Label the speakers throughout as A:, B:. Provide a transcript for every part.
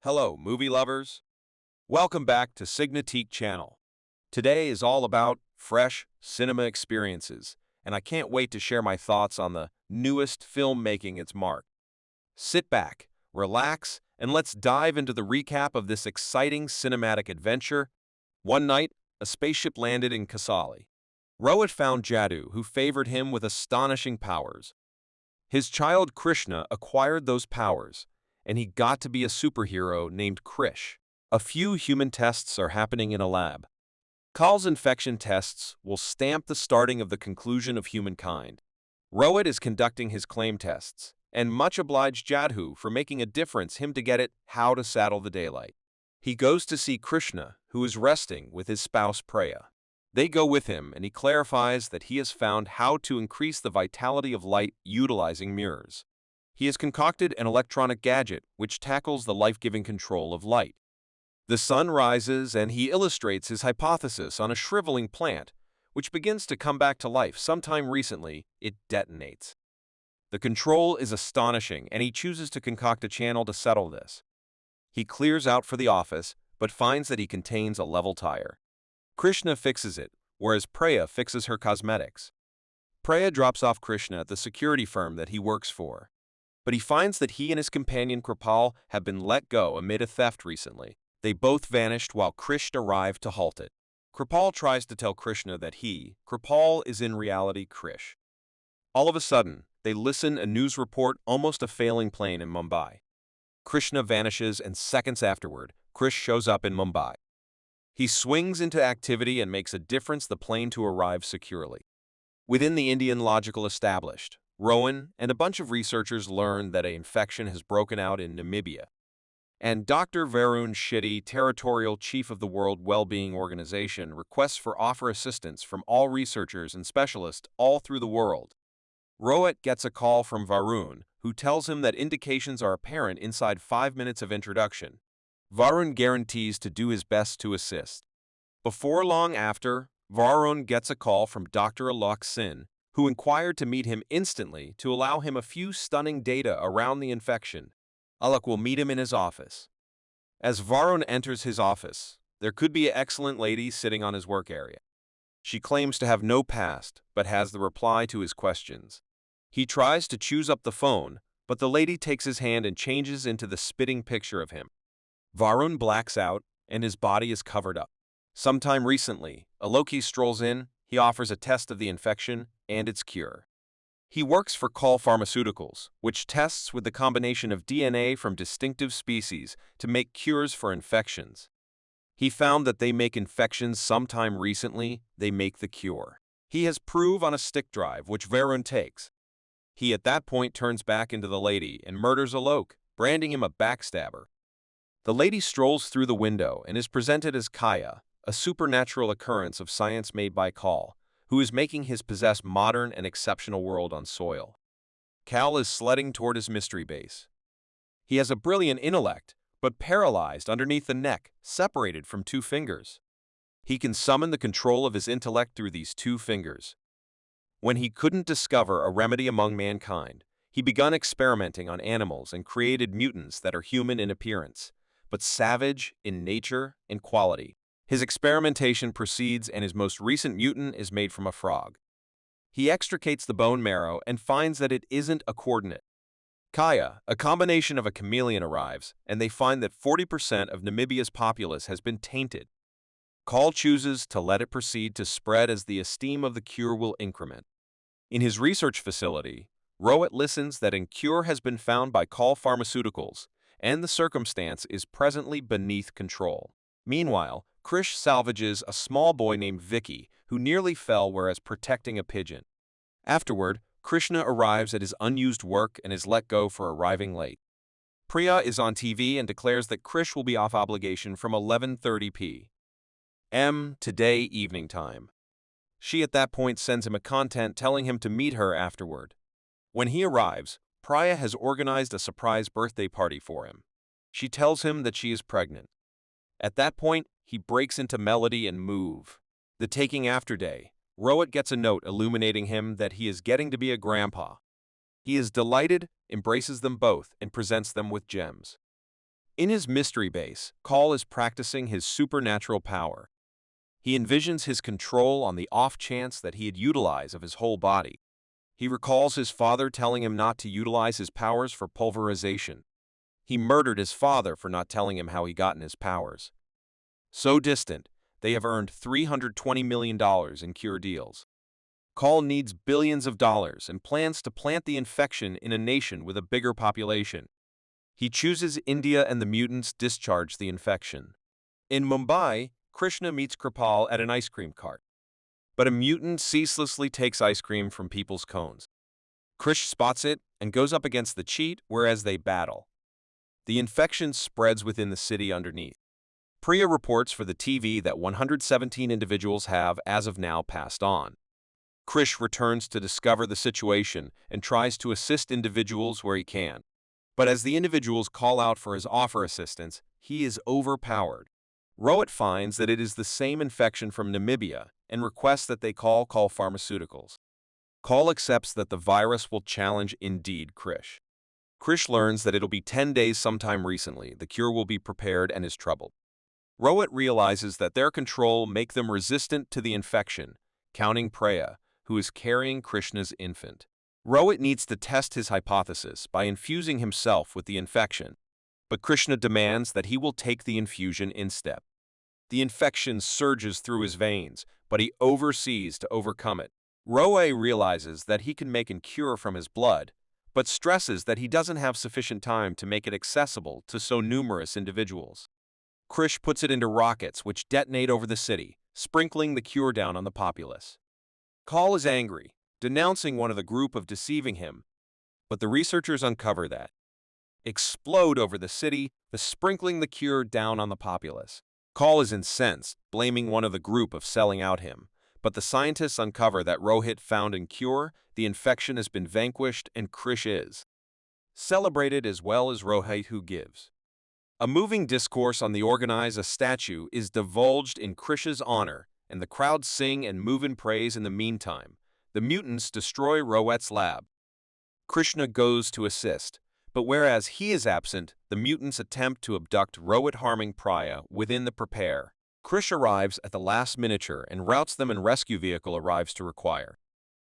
A: Hello, movie lovers. Welcome back to Signatique Channel. Today is all about fresh cinema experiences, and I can't wait to share my thoughts on the newest film making its mark. Sit back, relax, and let's dive into the recap of this exciting cinematic adventure. One night, a spaceship landed in Kasali. Rohit found Jaddu, who favored him with astonishing powers. His child Krishna acquired those powers, and he got to be a superhero named Krish. A few human tests are happening in a lab. Kal's infection tests will stamp the starting of the conclusion of humankind. Rohit is conducting his claim tests, and much obliged Jadhu for making a difference him to get it how to saddle the daylight. He goes to see Krishna, who is resting with his spouse Preya. They go with him, and he clarifies that he has found how to increase the vitality of light utilizing mirrors. He has concocted an electronic gadget which tackles the life-giving control of light. The sun rises, and he illustrates his hypothesis on a shriveling plant, which begins to come back to life. Sometime recently, it detonates. The control is astonishing, and he chooses to concoct a channel to settle this. He clears out for the office, but finds that he contains a level tire. Krishna fixes it, whereas Preya fixes her cosmetics. Preya drops off Krishna at the security firm that he works for, but he finds that he and his companion Kripal have been let go amid a theft recently. They both vanished while Krishna arrived to halt it. Kripal tries to tell Krishna that Kripal, is in reality Krish. All of a sudden, they listen a news report almost a failing plane in Mumbai. Krishna vanishes, and seconds afterward, Krish shows up in Mumbai. He swings into activity and makes a difference the plane to arrive securely. Within the Indian logical established, Rowan and a bunch of researchers learn that an infection has broken out in Namibia. And Dr. Varun Shetty, territorial chief of the World Wellbeing Organization, requests for offer assistance from all researchers and specialists all through the world. Rohit gets a call from Varun, who tells him that indications are apparent inside 5 minutes of introduction. Varun guarantees to do his best to assist. Before long after, Varun gets a call from Dr. Alok Sin, who inquired to meet him instantly to allow him a few stunning data around the infection. Alok will meet him in his office. As Varun enters his office, there could be an excellent lady sitting on his work area. She claims to have no past, but has the reply to his questions. He tries to choose up the phone, but the lady takes his hand and changes into the spitting picture of him. Varun blacks out, and his body is covered up. Sometime recently, Aloki strolls in. He offers a test of the infection and its cure. He works for Kal Pharmaceuticals, which tests with the combination of DNA from distinctive species to make cures for infections. He found that they make infections sometime recently, they make the cure. He has proof on a stick drive, which Varun takes. He at that point turns back into the lady and murders Alok, branding him a backstabber. The lady strolls through the window and is presented as Kaya, a supernatural occurrence of science made by Kal, who is making his possess modern and exceptional world on soil. Kal is sledding toward his mystery base. He has a brilliant intellect, but paralyzed underneath the neck, separated from 2 fingers. He can summon the control of his intellect through these 2 fingers. When he couldn't discover a remedy among mankind, he began experimenting on animals and created mutants that are human in appearance, but savage in nature and quality. His experimentation proceeds, and his most recent mutant is made from a frog. He extricates the bone marrow and finds that it isn't a coordinate. Kaya, a combination of a chameleon, arrives, and they find that 40% of Namibia's populace has been tainted. Kal chooses to let it proceed to spread as the esteem of the cure will increment. In his research facility, Rohit listens that a cure has been found by Kal Pharmaceuticals, and the circumstance is presently beneath control. Meanwhile, Krish salvages a small boy named Vicky, who nearly fell whereas protecting a pigeon. Afterward, Krishna arrives at his unused work and is let go for arriving late. Priya is on TV and declares that Krish will be off obligation from 11:30 p.m. today evening time. She at that point sends him a content telling him to meet her afterward. When he arrives, Priya has organized a surprise birthday party for him. She tells him that she is pregnant. At that point, he breaks into melody and move. The taking after day, Rohit gets a note illuminating him that he is getting to be a grandpa. He is delighted, embraces them both, and presents them with gems. In his mystery base, Call is practicing his supernatural power. He envisions his control on the off chance that he'd utilize of his whole body. He recalls his father telling him not to utilize his powers for pulverization. He murdered his father for not telling him how he gotten his powers. So distant, they have earned $320 million in cure deals. Call needs billions of dollars and plans to plant the infection in a nation with a bigger population. He chooses India and the mutants discharge the infection. In Mumbai, Krishna meets Kripal at an ice cream cart. But a mutant ceaselessly takes ice cream from people's cones. Krish spots it and goes up against the cheat, whereas they battle. The infection spreads within the city underneath. Priya reports for the TV that 117 individuals have, as of now, passed on. Krish returns to discover the situation and tries to assist individuals where he can. But as the individuals call out for his offer assistance, he is overpowered. Rohit finds that it is the same infection from Namibia and requests that they call Pharmaceuticals. Call accepts that the virus will challenge indeed Krish. Krish learns that it'll be 10 days sometime recently, the cure will be prepared and is troubled. Rohit realizes that their control make them resistant to the infection, counting Priya, who is carrying Krishna's infant. Rohit needs to test his hypothesis by infusing himself with the infection, but Krishna demands that he will take the infusion instead. The infection surges through his veins, but he oversees to overcome it. Rohit realizes that he can make a cure from his blood, but stresses that he doesn't have sufficient time to make it accessible to so numerous individuals. Krish puts it into rockets which detonate over the city, sprinkling the cure down on the populace. Call is angry, denouncing one of the group of deceiving him, but the researchers uncover that. Explode over the city, sprinkling the cure down on the populace. Call is incensed, blaming one of the group of selling out him, but the scientists uncover that Rohit found in cure, the infection has been vanquished and Krish is celebrated as well as Rohit who gives. A moving discourse on the organize a statue is divulged in Krish's honor, and the crowd sing and move in praise. In the meantime, the mutants destroy Rohit's lab. Krishna goes to assist, but whereas he is absent, the mutants attempt to abduct Rohit, harming Priya within the prepare. Krish arrives at the last miniature and routes them, and rescue vehicle arrives to require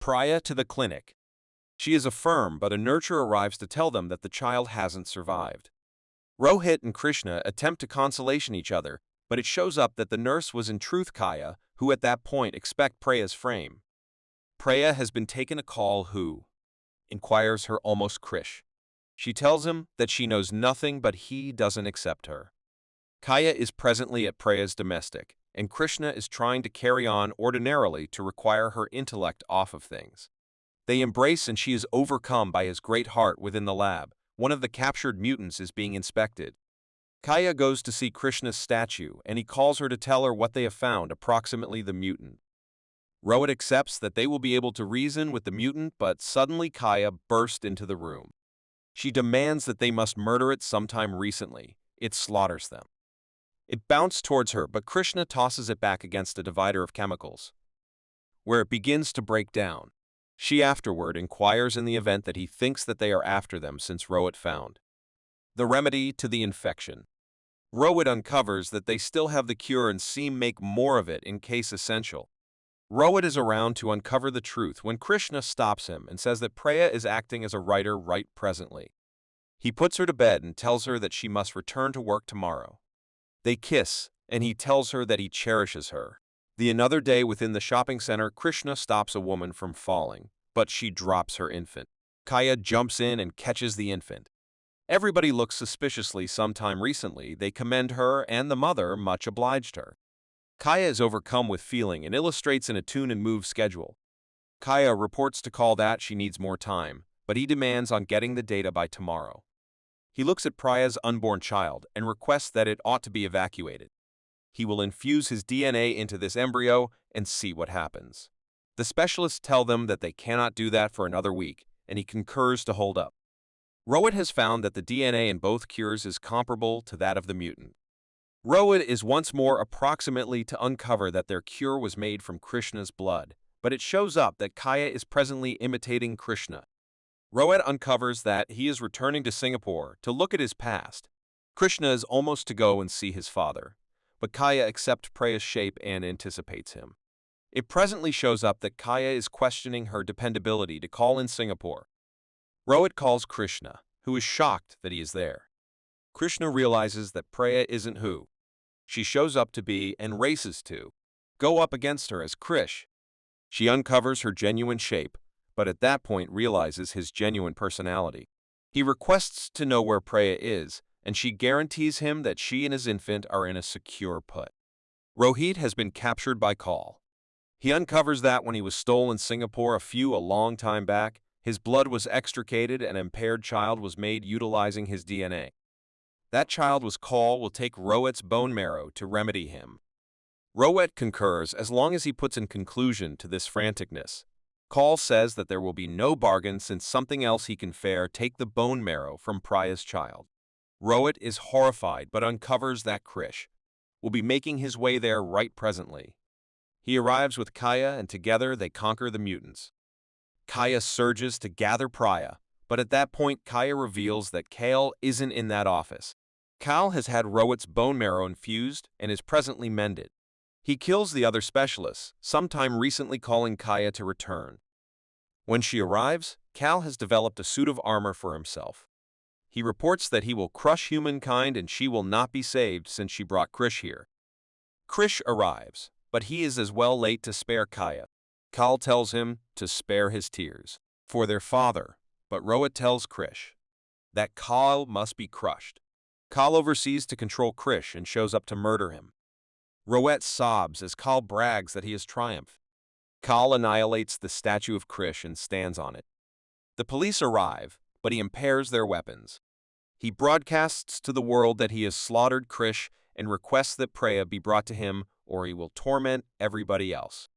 A: Priya to the clinic. She is affirmed, but a nurturer arrives to tell them that the child hasn't survived. Rohit and Krishna attempt to consolation each other, but it shows up that the nurse was in truth Kaya, who at that point expect Priya's frame. Priya has been taken a call who inquires her almost Krish. She tells him that she knows nothing but he doesn't accept her. Kaya is presently at Priya's domestic, and Krishna is trying to carry on ordinarily to require her intellect off of things. They embrace and she is overcome by his great heart within the lab. One of the captured mutants is being inspected. Kaya goes to see Krishna's statue, and he calls her to tell her what they have found, approximately the mutant. Rohit accepts that they will be able to reason with the mutant, but suddenly Kaya bursts into the room. She demands that they must murder it sometime recently. It slaughters them. It bounced towards her, but Krishna tosses it back against a divider of chemicals, where it begins to break down. She afterward inquires in the event that he thinks that they are after them since Rohit found the remedy to the infection. Rohit uncovers that they still have the cure and seem make more of it in case essential. Rohit is around to uncover the truth when Krishna stops him and says that Priya is acting as a writer right presently. He puts her to bed and tells her that she must return to work tomorrow. They kiss, and he tells her that he cherishes her. Another day within the shopping center, Krishna stops a woman from falling, but she drops her infant. Kaya jumps in and catches the infant. Everybody looks suspiciously. Sometime recently, they commend her, and the mother much obliged her. Kaya is overcome with feeling and illustrates in a tune and move schedule. Kaya reports to Call that she needs more time, but he demands on getting the data by tomorrow. He looks at Priya's unborn child and requests that it ought to be evacuated. He will infuse his DNA into this embryo and see what happens. The specialists tell them that they cannot do that for another week, and he concurs to hold up. Rohit has found that the DNA in both cures is comparable to that of the mutant. Rohit is once more approximately to uncover that their cure was made from Krishna's blood, but it shows up that Kaya is presently imitating Krishna. Rohit uncovers that he is returning to Singapore to look at his past. Krishna is almost to go and see his father, but Kaya accepts Preya's shape and anticipates him. It presently shows up that Kaya is questioning her dependability to call in Singapore. Rohit calls Krishna, who is shocked that he is there. Krishna realizes that Preya isn't who she shows up to be and races to go up against her as Krish. She uncovers her genuine shape, but at that point realizes his genuine personality. He requests to know where Preya is, and she guarantees him that she and his infant are in a secure put. Rohit has been captured by Kaul. He uncovers that when he was stolen in Singapore a long time back, his blood was extricated and an impaired child was made utilizing his DNA. That child was Kaul will take Rohit's bone marrow to remedy him. Rohit concurs as long as he puts in conclusion to this franticness. Kaul says that there will be no bargain since something else he can fair take the bone marrow from Preya's child. Rohit is horrified but uncovers that Krish will be making his way there right presently. He arrives with Kaya and together they conquer the mutants. Kaya surges to gather Preya, but at that point Kaya reveals that Kaul isn't in that office. Kaul has had Rohit's bone marrow infused and is presently mended. He kills the other specialists, sometime recently calling Kaya to return. When she arrives, Kaul has developed a suit of armor for himself. He reports that he will crush humankind and she will not be saved since she brought Krish here. Krish arrives, but he is as well late to spare Kaya. Kaul tells him to spare his tears for their father, but Rohit tells Krish that Kaul must be crushed. Kaul oversees to control Krish and shows up to murder him. Rohit sobs as Kaul brags that he has triumphed. Kaul annihilates the statue of Krish and stands on it. The police arrive, but he impairs their weapons. He broadcasts to the world that he has slaughtered Krish and requests that Preya be brought to him or he will torment everybody else.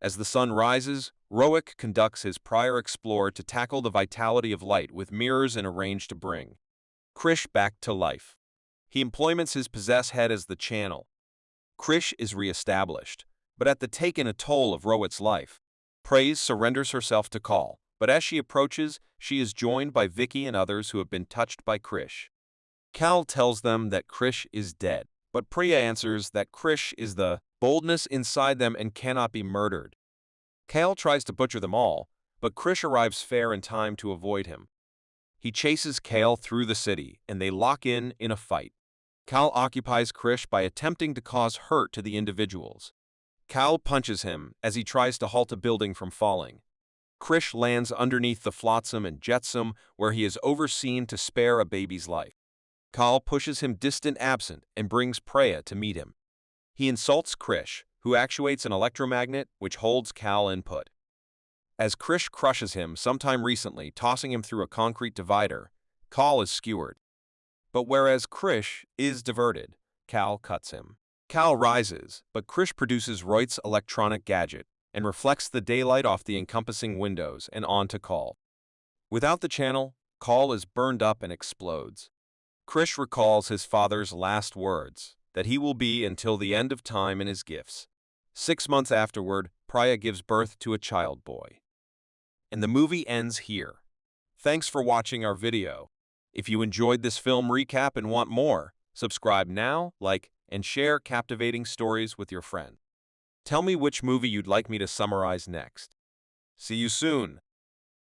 A: As the sun rises, Rohit conducts his prior explorer to tackle the vitality of light with mirrors and arrange to bring Krish back to life. He employments his possess head as the channel. Krish is re-established, but at the taken a toll of Rohit's life. Preya surrenders herself to Kaul, but as she approaches, she is joined by Vicky and others who have been touched by Krish. Kaul tells them that Krish is dead, but Preya answers that Krish is the boldness inside them and cannot be murdered. Kaul tries to butcher them all, but Krish arrives fair in time to avoid him. He chases Kaul through the city, and they lock in a fight. Kaul occupies Krish by attempting to cause hurt to the individuals. Kaul punches him as he tries to halt a building from falling. Krish lands underneath the flotsam and jetsam where he is overseen to spare a baby's life. Kaul pushes him distant absent and brings Preya to meet him. He insults Krish, who actuates an electromagnet which holds Kaul in put. As Krish crushes him sometime recently, tossing him through a concrete divider, Kaul is skewered. But whereas Krish is diverted, Kaul cuts him. Kaul rises, but Krish produces Rohit's electronic gadget and reflects the daylight off the encompassing windows and onto Kaul. Without the channel, Kaul is burned up and explodes. Krish recalls his father's last words, that he will be until the end of time in his gifts. 6 months afterward, Preya gives birth to a child boy. And the movie ends here. Thanks for watching our video. If you enjoyed this film recap and want more, subscribe now, like, and share captivating stories with your friend. Tell me which movie you'd like me to summarize next. See you soon.